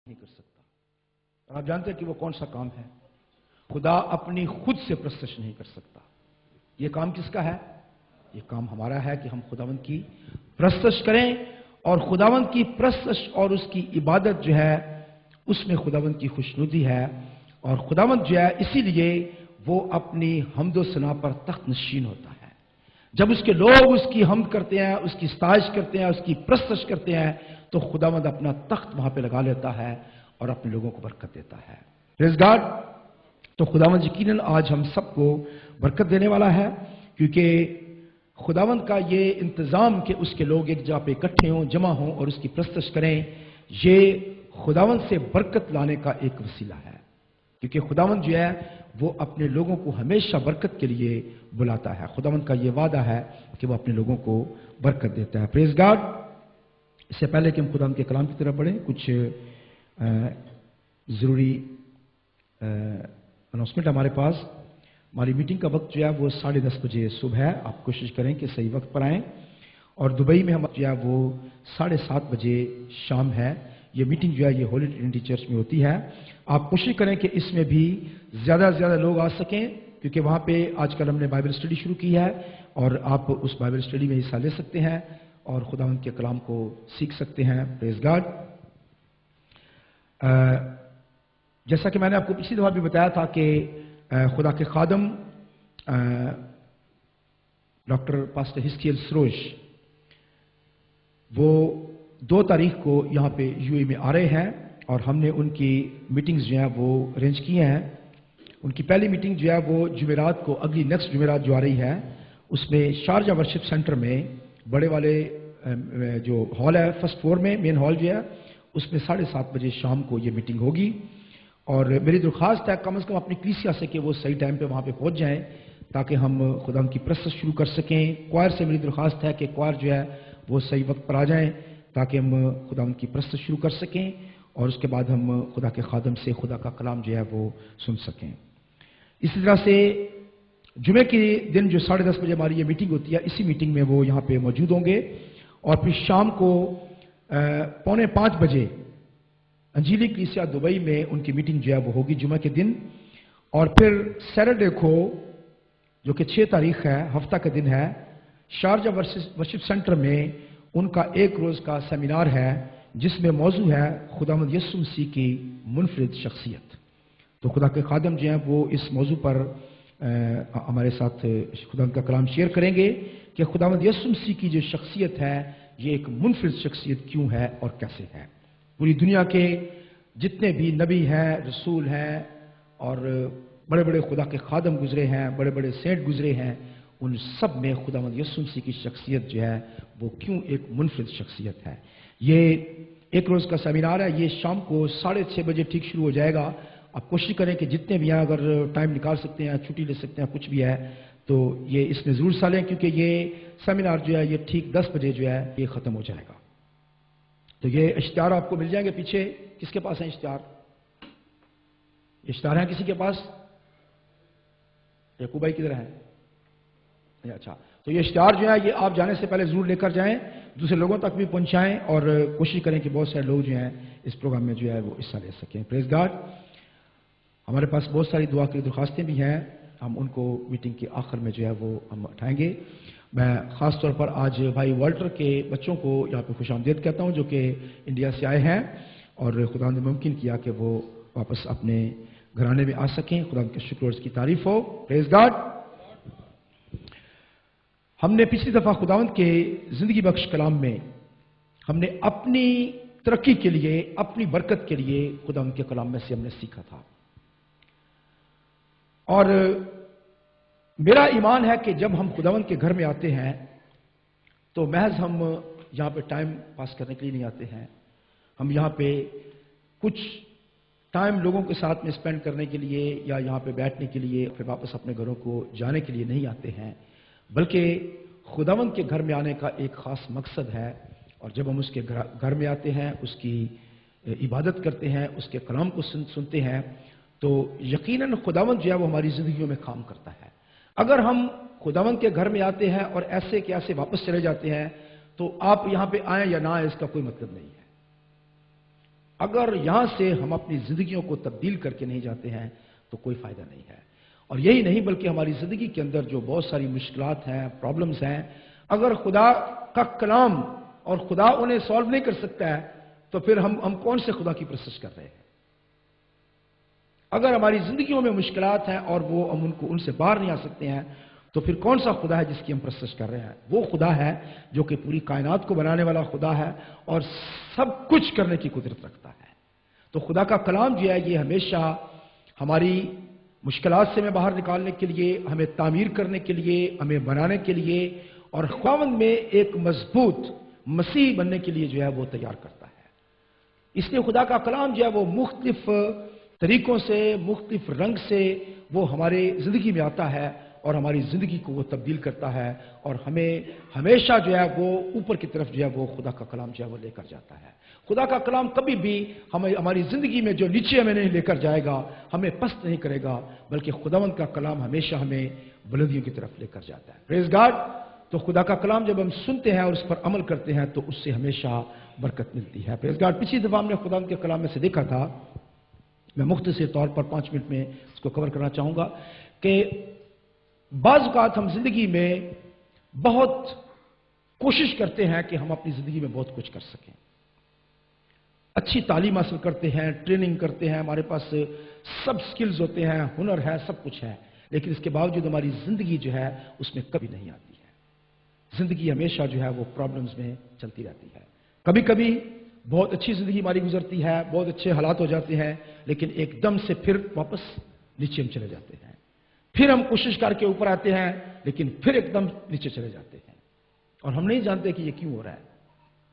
نہیں کر سکتا. اور آپ جانتے ہیں کہ وہ کون سا کام ہے؟ خدا اپنی خود سے پرستش نہیں کر سکتا. یہ کام کس کا ہے؟ یہ کام ہمارا ہے کہ ہم خداوند کی پرستش کریں، اور خداوند کی پرستش اور اس کی عبادت جو ہے اس میں خداوند کی خوشنودی ہے. اور خداوند جو ہے اسی لیے وہ اپنی حمد و ثنا پر تخت نشین ہوتا ہے. جب اس کے لوگ اس کی حمد کرتے ہیں، اس کی ستائش کرتے ہیں، اس کی پرستش کرتے ہیں، تو خداوند اپنا تخت وہاں پہ لگا لیتا ہے اور اپنے لوگوں کو برکت دیتا ہے. پریز گاڈ. تو خداوند یقیناً آج ہم سب کو برکت دینے والا ہے، کیونکہ خداوند کا یہ انتظام کہ اس کے لوگ ایک جگہ پہ اکٹھے ہوں، جمع ہوں اور اس کی پرستش کریں، یہ خداوند سے برکت لانے کا ایک وسیلہ ہے. کیونکہ خداوند جو ہے وہ اپنے لوگوں کو ہمیشہ برکت کے لیے بلاتا ہے. خداوند کا یہ وعدہ ہے کہ وہ اپنے لوگوں کو برکت دیتا ہے. پریز گاڈ. اس سے پہلے کہ ہم خداوند کے کلام کی طرف بڑھیں، کچھ ضروری اناؤنسمنٹ ہمارے پاس. ہماری میٹنگ کا وقت جو ہے وہ 10:30 بجے صبح ہے. آپ کوشش کریں کہ صحیح وقت پر آئیں. اور دبئی میں ہم جو ہے وہ 7:30 بجے شام ہے. یہ میٹنگ جو ہے یہ ہولی ٹرینٹی چرچ میں ہوتی ہے. آپ کوشش کریں کہ اس میں بھی زیادہ سے زیادہ لوگ آ سکیں، کیونکہ وہاں پہ آج کل ہم نے بائبل اسٹڈی شروع کی ہے، اور آپ اس بائبل اسٹڈی میں حصہ لے سکتے ہیں اور خداوند کے کلام کو سیکھ سکتے ہیں. پریز گاڈ. جیسا کہ میں نے آپ کو پچھلی دفعہ بھی بتایا تھا کہ خدا کے خادم ڈاکٹر پاسٹر ہسکیل سروش وہ 2 تاریخ کو یہاں پہ یو اے میں آ رہے ہیں، اور ہم نے ان کی میٹنگز جو ہیں وہ ارینج کی ہیں. ان کی پہلی میٹنگ جو ہے وہ جمعرات کو، اگلی نیکسٹ جمعرات جو آ رہی ہے، اس میں شارجہ ورشپ سینٹر میں بڑے والے جو ہال ہے فرسٹ فلور میں، مین ہال جو ہے اس میں 7:30 بجے شام کو یہ میٹنگ ہوگی. اور میری درخواست ہے کم از کم اپنی کلیسیا سے کہ وہ صحیح ٹائم پہ وہاں پہ پہنچ جائیں تاکہ ہم خدا کی پرستش شروع کر سکیں. کوائر سے میری درخواست ہے کہ کوائر جو ہے وہ صحیح وقت پر آ جائیں تاکہ ہم خدا کی پرستش شروع کر سکیں، اور اس کے بعد ہم خدا کے خادم سے خدا کا کلام جو ہے وہ سن سکیں. اسی طرح سے جمعے کے دن جو 10:30 بجے ہماری یہ میٹنگ ہوتی ہے، اسی میٹنگ میں وہ یہاں پہ موجود ہوں گے. اور پھر شام کو 4:45 بجے انجیلی کلیسیا دبئی میں ان کی میٹنگ جو ہے وہ ہوگی جمعہ کے دن. اور پھر سیٹرڈے کو جو کہ 6 تاریخ ہے، ہفتہ کا دن ہے، شارجہ ورشپ سینٹر میں ان کا 1 روز کا سیمینار ہے جس میں موضوع ہے خداوند یسوع مسیح کی منفرد شخصیت. تو خدا کے خادم جو ہیں وہ اس موضوع پر ہمارے ساتھ خداوند کا کلام شیئر کریں گے کہ خداوند یسوع مسیح کی جو شخصیت ہے یہ ایک منفرد شخصیت کیوں ہے اور کیسے ہے. پوری دنیا کے جتنے بھی نبی ہیں، رسول ہیں، اور بڑے بڑے خدا کے خادم گزرے ہیں، بڑے بڑے سینٹ گزرے ہیں، ان سب میں خداوند یسوع مسیح کی شخصیت جو ہے وہ کیوں ایک منفرد شخصیت ہے. یہ 1 روز کا سیمینار ہے. یہ شام کو 6:30 بجے ٹھیک شروع ہو جائے گا. آپ کوشش کریں کہ جتنے بھی ہیں اگر ٹائم نکال سکتے ہیں، چھٹی لے سکتے ہیں، کچھ بھی ہے تو یہ اس میں ضرور حصہ لیں، کیونکہ یہ سیمینار جو ہے یہ ٹھیک 10 بجے جو ہے یہ ختم ہو جائے گا. تو یہ اشتہار آپ کو مل جائیں گے پیچھے. کس کے پاس ہیں اشتہار؟ اشتہار ہیں کسی کے پاس؟ یعقوب بھائی کدھر ہیں؟ اچھا. تو یہ اشتہار جو ہے یہ آپ جانے سے پہلے ضرور لے کر جائیں، دوسرے لوگوں تک بھی پہنچائیں، اور کوشش کریں کہ بہت سارے لوگ جو ہیں اس پروگرام میں جو ہے وہ حصہ لے سکیں. پریز گاڈ. ہمارے پاس بہت ساری دعا کی درخواستیں بھی ہیں، ہم ان کو میٹنگ کے آخر میں جو ہے وہ ہم اٹھائیں گے. میں خاص طور پر آج بھائی والٹر کے بچوں کو یہاں پہ خوش آمدید کہتا ہوں جو کہ انڈیا سے آئے ہیں، اور خدا نے ممکن کیا کہ وہ واپس اپنے گھرانے میں آ سکیں. خدا کے شکر اور اس کی تعریف ہو. پریز گاڈ. ہم نے پچھلی دفعہ خداوند کے زندگی بخش کلام میں ہم نے اپنی ترقی کے لیے، اپنی برکت کے لیے خداوند کے کلام میں سے ہم نے سیکھا تھا. اور میرا ایمان ہے کہ جب ہم خداوند کے گھر میں آتے ہیں تو محض ہم یہاں پہ ٹائم پاس کرنے کے لیے نہیں آتے ہیں. ہم یہاں پہ کچھ ٹائم لوگوں کے ساتھ میں اسپینڈ کرنے کے لیے یا یہاں پہ بیٹھنے کے لیے پھر واپس اپنے گھروں کو جانے کے لیے نہیں آتے ہیں، بلکہ خداوند کے گھر میں آنے کا ایک خاص مقصد ہے. اور جب ہم اس کے گھر میں آتے ہیں، اس کی عبادت کرتے ہیں، اس کے کلام کو سنتے ہیں، تو یقیناً خداوند جو ہے وہ ہماری زندگیوں میں کام کرتا ہے. اگر ہم خداوند کے گھر میں آتے ہیں اور ایسے کہ ایسے واپس چلے جاتے ہیں تو آپ یہاں پہ آئیں یا نہ آئیں اس کا کوئی مطلب نہیں ہے. اگر یہاں سے ہم اپنی زندگیوں کو تبدیل کر کے نہیں جاتے ہیں تو کوئی فائدہ نہیں ہے. اور یہی نہیں بلکہ ہماری زندگی کے اندر جو بہت ساری مشکلات ہیں، پرابلمز ہیں، اگر خدا کا کلام اور خدا انہیں سالو نہیں کر سکتا ہے تو پھر ہم کون سے خدا کی پرستش کر رہے ہیں؟ اگر ہماری زندگیوں میں مشکلات ہیں اور وہ ہم ان سے باہر نہیں آ سکتے ہیں تو پھر کون سا خدا ہے جس کی ہم پرستش کر رہے ہیں؟ وہ خدا ہے جو کہ پوری کائنات کو بنانے والا خدا ہے اور سب کچھ کرنے کی قدرت رکھتا ہے. تو خدا کا کلام جو ہے یہ ہمیشہ ہماری مشکلات سے ہمیں باہر نکالنے کے لیے، ہمیں تعمیر کرنے کے لیے، ہمیں بنانے کے لیے اور خداوند میں ایک مضبوط مسیح بننے کے لیے جو ہے وہ تیار کرتا ہے. اس لیے خدا کا کلام جو ہے وہ مختلف طریقوں سے، مختلف رنگ سے وہ ہمارے زندگی میں آتا ہے اور ہماری زندگی کو وہ تبدیل کرتا ہے اور ہمیں ہمیشہ جو ہے وہ اوپر کی طرف جو ہے وہ خدا کا کلام جو ہے وہ لے کر جاتا ہے. خدا کا کلام کبھی بھی ہماری زندگی میں جو نیچے ہمیں نہیں لے کر جائے گا، ہمیں پست نہیں کرے گا، بلکہ خداوند کا کلام ہمیشہ ہمیں بلندیوں کی طرف لے کر جاتا ہے. پریز گاڈ. تو خدا کا کلام جب ہم سنتے ہیں اور اس پر عمل کرتے ہیں تو اس سے ہمیشہ برکت ملتی ہے. پریز گاڈ. پچھلی دفعہ ہم نے خداوند کے کلام میں سے دیکھا تھا، میں مختصر طور پر 5 منٹ میں اس کو کور کرنا چاہوں گا کہ بعض اوقات ہم زندگی میں بہت کوشش کرتے ہیں کہ ہم اپنی زندگی میں بہت کچھ کر سکیں. اچھی تعلیم حاصل کرتے ہیں، ٹریننگ کرتے ہیں، ہمارے پاس سب سکلز ہوتے ہیں، ہنر ہے، سب کچھ ہے، لیکن اس کے باوجود ہماری زندگی جو ہے اس میں کبھی نہیں آتی ہے. زندگی ہمیشہ جو ہے وہ پرابلمز میں چلتی رہتی ہے. کبھی کبھی بہت اچھی زندگی ہماری گزرتی ہے، بہت اچھے حالات ہو جاتے ہیں، لیکن ایک دم سے پھر واپس نیچے ہم چلے جاتے ہیں. پھر ہم کوشش کر کے اوپر آتے ہیں لیکن پھر ایک دم نیچے چلے جاتے ہیں اور ہم نہیں جانتے کہ یہ کیوں ہو رہا ہے.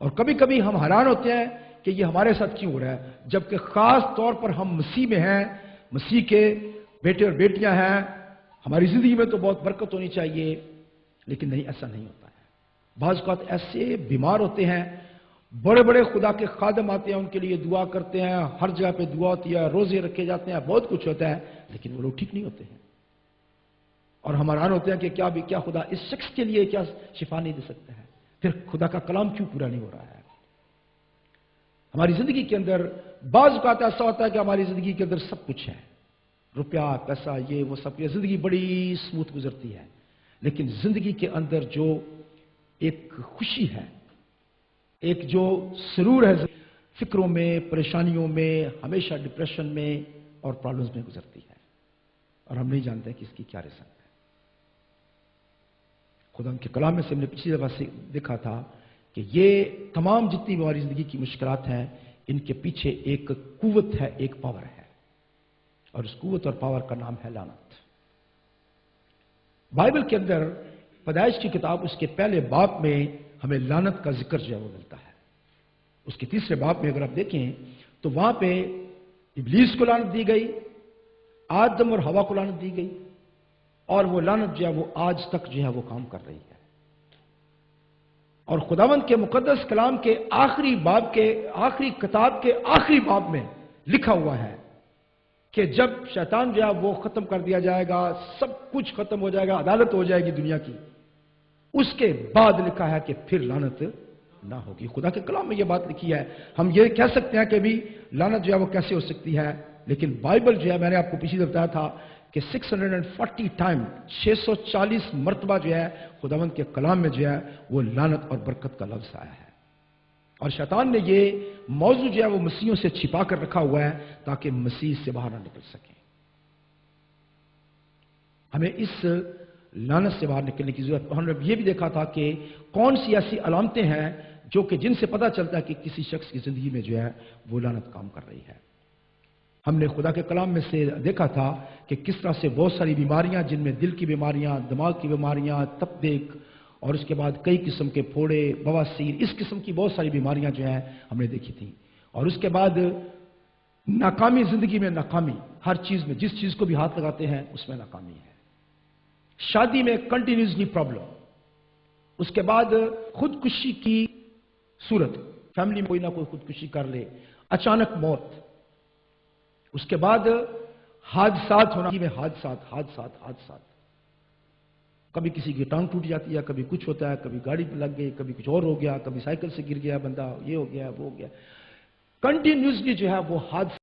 اور کبھی کبھی ہم حیران ہوتے ہیں کہ یہ ہمارے ساتھ کیوں ہو رہا ہے، جبکہ خاص طور پر ہم مسیح میں ہیں، مسیح کے بیٹے اور بیٹیاں ہیں، ہماری زندگی میں تو بہت برکت ہونی چاہیے، لیکن نہیں، ایسا نہیں ہوتا ہے. بعض اوقات ایسے بیمار ہوتے ہیں، بڑے بڑے خدا کے خادم آتے ہیں، ان کے لیے دعا کرتے ہیں، ہر جگہ پہ دعا ہوتی ہے، روزے رکھے جاتے ہیں، بہت کچھ ہوتا ہے، لیکن وہ لوگ ٹھیک نہیں ہوتے ہیں. اور ہم حیران ہوتے ہیں کہ کیا خدا اس شخص کے لیے کیا شفا نہیں دے سکتا ہے؟ پھر خدا کا کلام کیوں پورا نہیں ہو رہا ہے؟ ہماری زندگی کے اندر بعض اوقات ایسا ہوتا ہے کہ ہماری زندگی کے اندر سب کچھ ہے، روپیہ، پیسہ، یہ وہ سب، یہ زندگی بڑی سموتھ گزرتی ہے، لیکن زندگی کے اندر جو ایک خوشی ہے، ایک جو سرور ہے، فکروں میں، پریشانیوں میں، ہمیشہ ڈپریشن میں اور پرابلمز میں گزرتی ہے اور ہم نہیں جانتے کہ اس کی کیا ریزن ہے. خدا ان کے کلام میں سے ہم نے پچھلی دفعہ سے دیکھا تھا کہ یہ تمام جتنی بھی ہماری زندگی کی مشکلات ہیں، ان کے پیچھے ایک قوت ہے، ایک پاور ہے، اور اس قوت اور پاور کا نام ہے لعنت. بائبل کے اندر پیدائش کی کتاب اس کے پہلے باب میں ہمیں لعنت کا ذکر جو ہے وہ ملتا ہے. اس کے تیسرے باب میں اگر آپ دیکھیں تو وہاں پہ ابلیس کو لعنت دی گئی، آدم اور ہوا کو لعنت دی گئی، اور وہ لعنت جو ہے وہ آج تک جو ہے وہ کام کر رہی ہے. اور خداوند کے مقدس کلام کے آخری باب کے آخری کتاب کے آخری باب میں لکھا ہوا ہے کہ جب شیطان جو ہے وہ ختم کر دیا جائے گا، سب کچھ ختم ہو جائے گا، عدالت ہو جائے گی دنیا کی، اس کے بعد لکھا ہے کہ پھر لعنت نہ ہوگی. خدا کے کلام میں یہ بات لکھی ہے. ہم یہ کہہ سکتے ہیں کہ بھی لعنت جو ہے وہ کیسے ہو سکتی ہے، لیکن بائبل جو ہے، میں نے آپ کو پیچھے بتایا تھا کہ 640 ٹائم، 640 مرتبہ جو ہے خداوند کے کلام میں جو ہے وہ لعنت اور برکت کا لفظ آیا ہے. اور شیطان نے یہ موضوع جو ہے وہ مسیحوں سے چھپا کر رکھا ہوا ہے تاکہ مسیح سے باہر نہ نکل سکیں. ہمیں اس لعنت سے باہر نکلنے کی ضرورت. ہم نے یہ بھی دیکھا تھا کہ کون سی ایسی علامتیں ہیں جو کہ جن سے پتہ چلتا ہے کہ کسی شخص کی زندگی میں جو ہے وہ لعنت کام کر رہی ہے. ہم نے خدا کے کلام میں سے دیکھا تھا کہ کس طرح سے بہت ساری بیماریاں، جن میں دل کی بیماریاں، دماغ کی بیماریاں، تپدیق، اور اس کے بعد کئی قسم کے پھوڑے، بواسیر، اس قسم کی بہت ساری بیماریاں جو ہیں ہم نے دیکھی تھیں. اور اس کے بعد ناکامی، زندگی میں ناکامی، ہر چیز میں جس چیز کو بھی ہاتھ لگاتے ہیں اس میں ناکامی ہے. شادی میں کنٹینیوسلی پرابلم. اس کے بعد خودکشی کی صورت، فیملی میں کوئی نہ کوئی خودکشی کر لے، اچانک موت. اس کے بعد حادثات ہونا، حادثات، کبھی کسی کی ٹانگ ٹوٹ جاتی ہے، کبھی کچھ ہوتا ہے، کبھی گاڑی پہ لگ گئی، کبھی کچھ اور ہو گیا، کبھی سائیکل سے گر گیا بندہ، یہ ہو گیا، وہ ہو گیا. کنٹینیوسلی جو ہے وہ حادثے